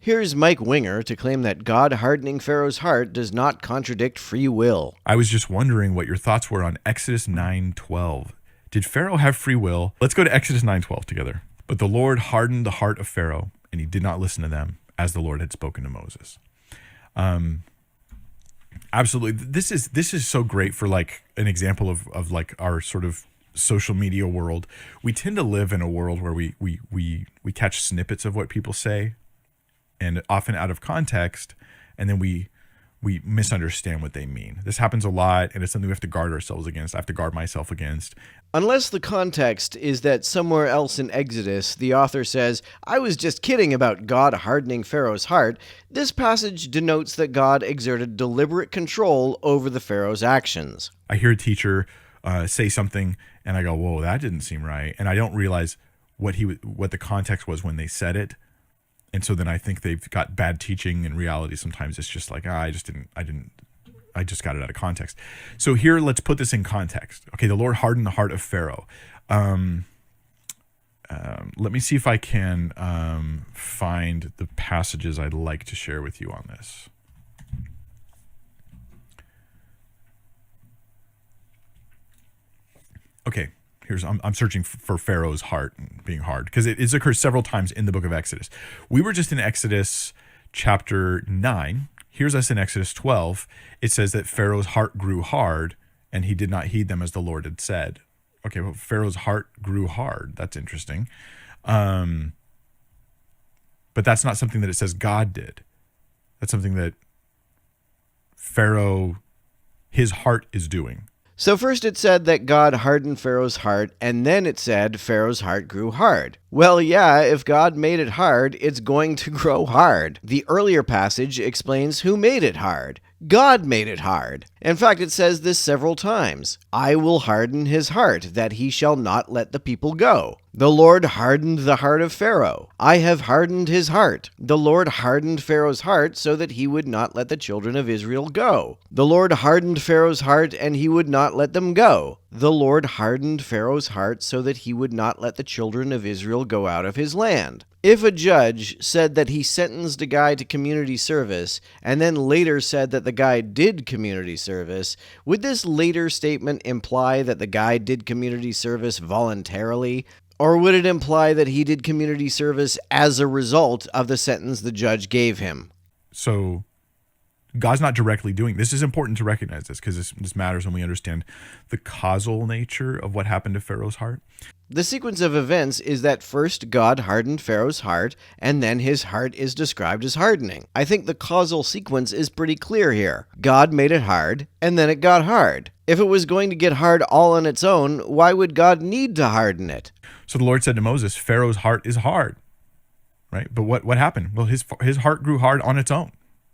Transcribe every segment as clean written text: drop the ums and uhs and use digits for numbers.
Here's Mike Winger to claim that God hardening Pharaoh's heart does not contradict free will. I was just wondering what your thoughts were on Exodus 9:12. Did Pharaoh have free will? Let's go to Exodus 9:12 together. But the Lord hardened the heart of Pharaoh, and he did not listen to them, as the Lord had spoken to Moses. Absolutely. This is so great for like an example of like our sort of social media world. We tend to live in a world where we catch snippets of what people say, and often out of context, and then we misunderstand what they mean. This happens a lot, and it's something we have to guard ourselves against. I have to guard myself against. Unless the context is that somewhere else in Exodus, the author says, I was just kidding about God hardening Pharaoh's heart, this passage denotes that God exerted deliberate control over the Pharaoh's actions. I hear a teacher say something, and I go, whoa, that didn't seem right. And I don't realize what the context was when they said it. And so then I think they've got bad teaching. In reality, sometimes it's just like, I just got it out of context. So here, let's put this in context. Okay, the Lord hardened the heart of Pharaoh. Let me see if I can find the passages I'd like to share with you on this. Okay. I'm searching for Pharaoh's heart being hard because it occurs several times in the book of Exodus. We were just in Exodus chapter 9. Here's us in Exodus 12. It says that Pharaoh's heart grew hard and he did not heed them as the Lord had said. Okay, well, Pharaoh's heart grew hard. That's interesting. But that's not something that it says God did. That's something that Pharaoh, his heart is doing. So first it said that God hardened Pharaoh's heart, and then it said Pharaoh's heart grew hard. Well, yeah, if God made it hard, it's going to grow hard. The earlier passage explains who made it hard. God made it hard. In fact, it says this several times. I will harden his heart, that he shall not let the people go. The Lord hardened the heart of Pharaoh. I have hardened his heart. The Lord hardened Pharaoh's heart so that he would not let the children of Israel go. The Lord hardened Pharaoh's heart, and he would not let them go. The Lord hardened Pharaoh's heart so that he would not let the children of Israel go out of his land. If a judge said that he sentenced a guy to community service and then later said that the guy did community service, would this later statement imply that the guy did community service voluntarily? Or would it imply that he did community service as a result of the sentence the judge gave him? So God's not directly doing this. Is important to recognize this because this matters when we understand the causal nature of what happened to Pharaoh's heart. The sequence of events is that first God hardened Pharaoh's heart, and then his heart is described as hardening. I think the causal sequence is pretty clear here. God made it hard, and then it got hard. If it was going to get hard all on its own, why would God need to harden it? So the Lord said to Moses, Pharaoh's heart is hard, right? But what happened? Well, his heart grew hard on its own.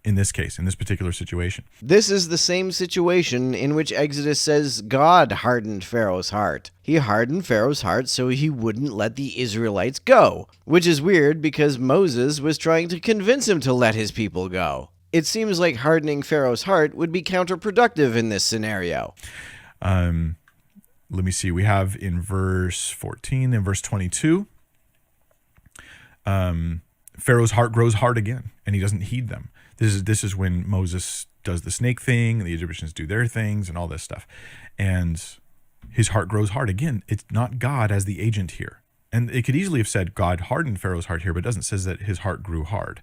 In this case, in this particular situation. This is the same situation in which Exodus says God hardened Pharaoh's heart. He hardened Pharaoh's heart so he wouldn't let the Israelites go, which is weird because Moses was trying to convince him to let his people go. It seems like hardening Pharaoh's heart would be counterproductive in this scenario. Let me see. We have in verse 14 and verse 22, Pharaoh's heart grows hard again, and he doesn't heed them. This is when Moses does the snake thing, and the Egyptians do their things, and all this stuff. And his heart grows hard. Again, it's not God as the agent here. And it could easily have said God hardened Pharaoh's heart here, but it doesn't say that his heart grew hard.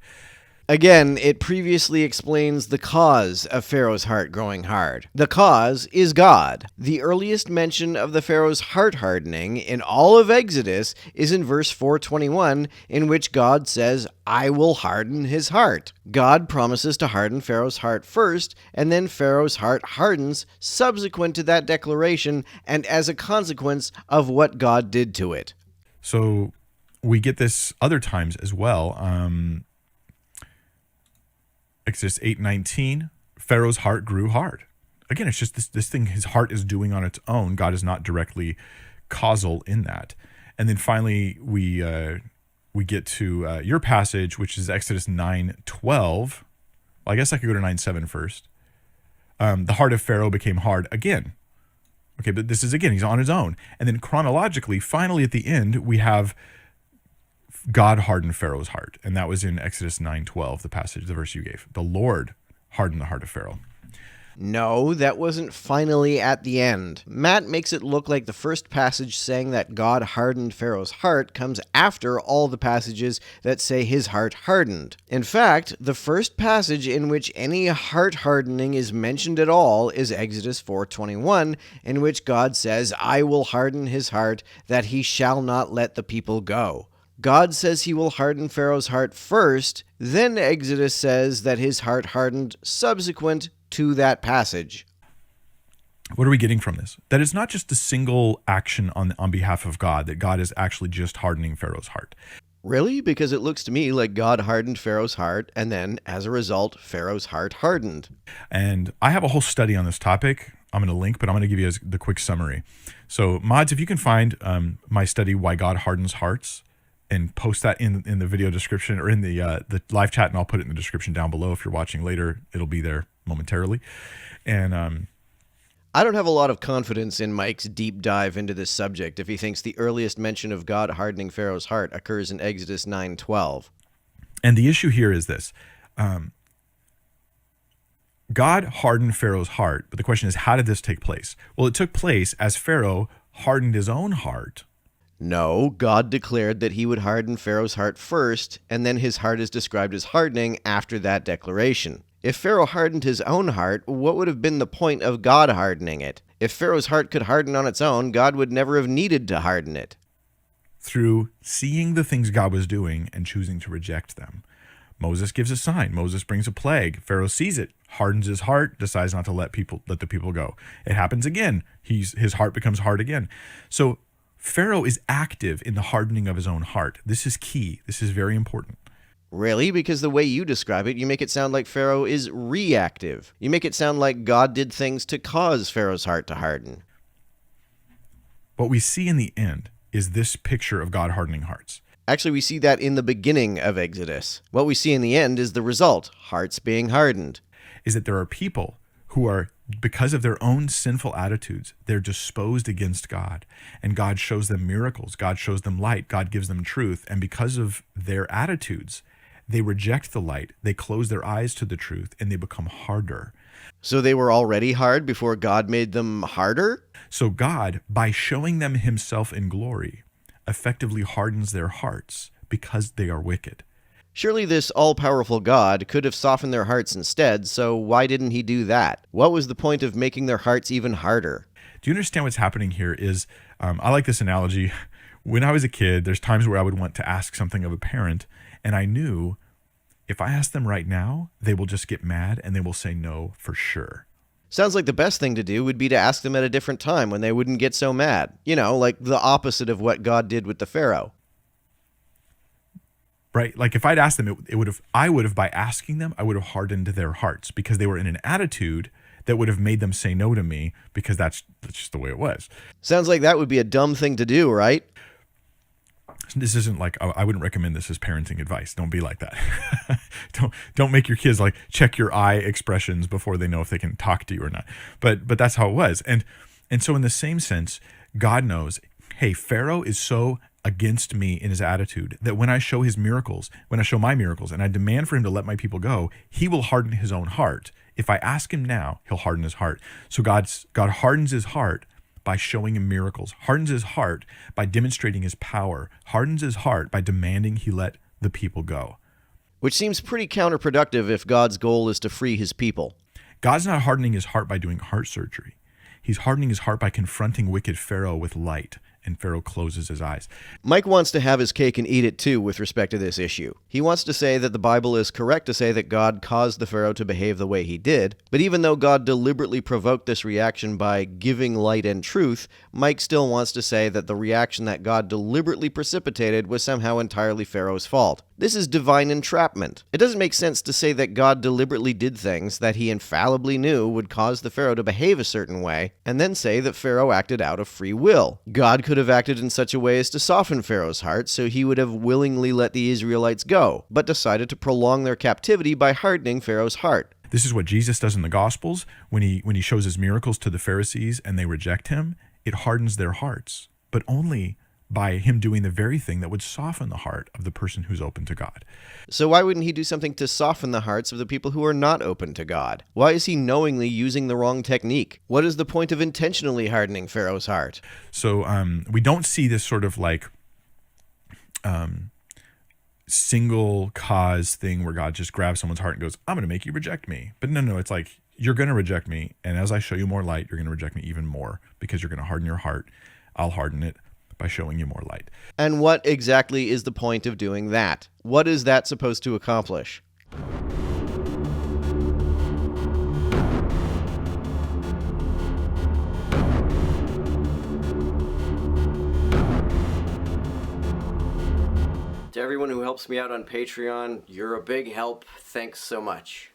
Again, it previously explains the cause of Pharaoh's heart growing hard. The cause is God. The earliest mention of the Pharaoh's heart hardening in all of Exodus is in verse 421, in which God says, I will harden his heart. God promises to harden Pharaoh's heart first, and then Pharaoh's heart hardens subsequent to that declaration and as a consequence of what God did to it. So we get this other times as well. Exodus 8:19, Pharaoh's heart grew hard. Again, it's just this thing his heart is doing on its own. God is not directly causal in that. And then finally, we get to your passage, which is Exodus 9:12. Well, I guess I could go to 9:7 first. The heart of Pharaoh became hard again. Okay, but this is, again, he's on his own. And then chronologically, finally at the end, we have God hardened Pharaoh's heart. And that was in Exodus 9:12, the verse you gave. The Lord hardened the heart of Pharaoh. No, that wasn't finally at the end. Matt makes it look like the first passage saying that God hardened Pharaoh's heart comes after all the passages that say his heart hardened. In fact, the first passage in which any heart hardening is mentioned at all is Exodus 4:21, in which God says, "I will harden his heart that he shall not let the people go." God says he will harden Pharaoh's heart first, then Exodus says that his heart hardened subsequent to that passage. What are we getting from this? That it's not just a single action on behalf of God, that God is actually just hardening Pharaoh's heart. Really? Because it looks to me like God hardened Pharaoh's heart, and then, as a result, Pharaoh's heart hardened. And I have a whole study on this topic. I'm going to link, but I'm going to give you the quick summary. So, mods, if you can find my study, Why God Hardens Hearts, and post that in the video description or in the live chat, and I'll put it in the description down below. If you're watching later, it'll be there momentarily. And I don't have a lot of confidence in Mike's deep dive into this subject if he thinks the earliest mention of God hardening Pharaoh's heart occurs in Exodus 9:12. And the issue here is this. God hardened Pharaoh's heart, but the question is, how did this take place? Well, it took place as Pharaoh hardened his own heart. No, God declared that he would harden Pharaoh's heart first, and then his heart is described as hardening after that declaration. If Pharaoh hardened his own heart, what would have been the point of God hardening it? If Pharaoh's heart could harden on its own, God would never have needed to harden it. Through seeing the things God was doing and choosing to reject them. Moses gives a sign. Moses brings a plague. Pharaoh sees it, hardens his heart, decides not to let the people go. It happens again. His heart becomes hard again. So Pharaoh is active in the hardening of his own heart. This is key. This is very important. Really? Because the way you describe it, you make it sound like Pharaoh is reactive. You make it sound like God did things to cause Pharaoh's heart to harden. What we see in the end is this picture of God hardening hearts. Actually, we see that in the beginning of Exodus. What we see in the end is the result, hearts being hardened. Is that there are people who are, because of their own sinful attitudes, they're disposed against God. And God shows them miracles. God shows them light. God gives them truth. And because of their attitudes, they reject the light. They close their eyes to the truth, and they become harder. So they were already hard before God made them harder? So God, by showing them himself in glory, effectively hardens their hearts because they are wicked. Surely this all-powerful God could have softened their hearts instead, so why didn't he do that? What was the point of making their hearts even harder? Do you understand what's happening here is, I like this analogy. When I was a kid, there's times where I would want to ask something of a parent, and I knew if I ask them right now, they will just get mad and they will say no for sure. Sounds like the best thing to do would be to ask them at a different time when they wouldn't get so mad. You know, like the opposite of what God did with the Pharaoh. Right? Like if I'd asked them, I would have, by asking them, I would have hardened their hearts because they were in an attitude that would have made them say no to me because that's just the way it was. Sounds like that would be a dumb thing to do, right? This isn't like, I wouldn't recommend this as parenting advice. Don't be like that. Don't make your kids like check your eye expressions before they know if they can talk to you or not. But that's how it was. And so in the same sense, God knows, hey, Pharaoh is so against me in his attitude that when I show his miracles, when I show my miracles and I demand for him to let my people go, he will harden his own heart. If I ask him now, he'll harden his heart. So God hardens his heart by showing him miracles, hardens his heart by demonstrating his power, hardens his heart by demanding he let the people go. Which seems pretty counterproductive if God's goal is to free his people. God's not hardening his heart by doing heart surgery. He's hardening his heart by confronting wicked Pharaoh with light, and Pharaoh closes his eyes. Mike wants to have his cake and eat it too with respect to this issue. He wants to say that the Bible is correct to say that God caused the Pharaoh to behave the way he did, but even though God deliberately provoked this reaction by giving light and truth, Mike still wants to say that the reaction that God deliberately precipitated was somehow entirely Pharaoh's fault. This is divine entrapment. It doesn't make sense to say that God deliberately did things that he infallibly knew would cause the Pharaoh to behave a certain way, and then say that Pharaoh acted out of free will. God could have acted in such a way as to soften Pharaoh's heart, so he would have willingly let the Israelites go, but decided to prolong their captivity by hardening Pharaoh's heart. This is what Jesus does in the Gospels when he shows his miracles to the Pharisees and they reject him. It hardens their hearts, but only by him doing the very thing that would soften the heart of the person who's open to God. So why wouldn't he do something to soften the hearts of the people who are not open to God? Why is he knowingly using the wrong technique? What is the point of intentionally hardening Pharaoh's heart? So we don't see this sort of like single cause thing where God just grabs someone's heart and goes, I'm going to make you reject me. But no, it's like, you're going to reject me. And as I show you more light, you're going to reject me even more because you're going to harden your heart. I'll harden it by showing you more light. And what exactly is the point of doing that? What is that supposed to accomplish? To everyone who helps me out on Patreon, you're a big help. Thanks so much.